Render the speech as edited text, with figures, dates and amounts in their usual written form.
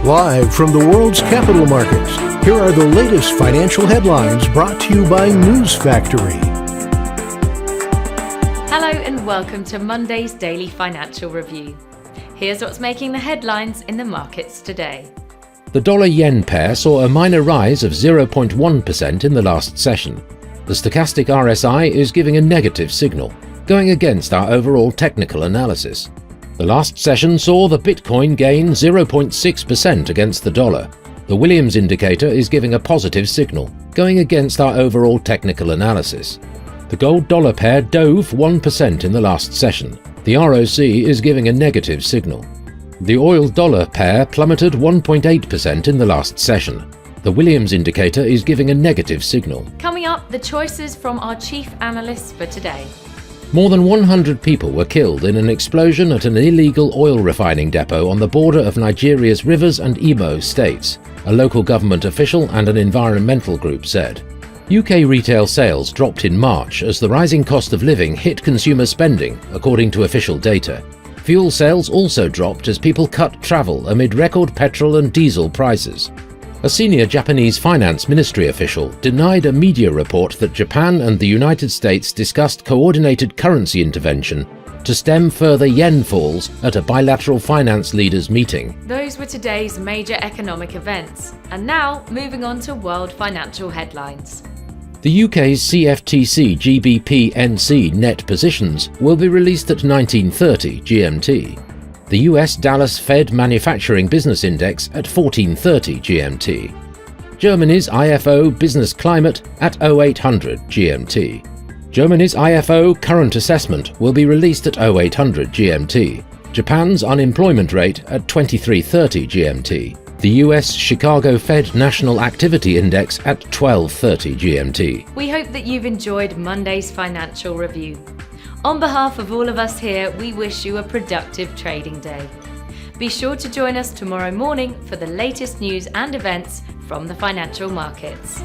Live from the world's capital markets, here are the latest financial headlines brought to you by News Factory. Hello and welcome to Monday's Daily Financial Review. Here's what's making the headlines in the markets today. The dollar-yen pair saw a minor rise of 0.1% in the last session. The stochastic RSI is giving a negative signal, going against our overall technical analysis. The last session saw the Bitcoin gain 0.6% against the dollar. The Williams indicator is giving a positive signal, going against our overall technical analysis. The gold-dollar pair dove 1% in the last session. The ROC is giving a negative signal. The oil-dollar pair plummeted 1.8% in the last session. The Williams indicator is giving a negative signal. Coming up, the choices from our chief analysts for today. More than 100 people were killed in an explosion at an illegal oil refining depot on the border of Nigeria's Rivers and Imo states, a local government official and an environmental group said. UK retail sales dropped in March as the rising cost of living hit consumer spending, according to official data. Fuel sales also dropped as people cut travel amid record petrol and diesel prices. A senior Japanese finance ministry official denied a media report that Japan and the United States discussed coordinated currency intervention to stem further yen falls at a bilateral finance leaders meeting. Those were today's major economic events. And now, moving on to world financial headlines. The UK's CFTC GBP NC net positions will be released at 19:30 GMT. The US Dallas Fed Manufacturing Business Index at 14:30 GMT. Germany's IFO Business Climate at 0800 GMT. Germany's IFO Current Assessment will be released at 0800 GMT. Japan's unemployment rate at 23:30 GMT. The US Chicago Fed National Activity Index at 12:30 GMT. We hope that you've enjoyed Monday's financial review. On behalf of all of us here, we wish you a productive trading day. Be sure to join us tomorrow morning for the latest news and events from the financial markets.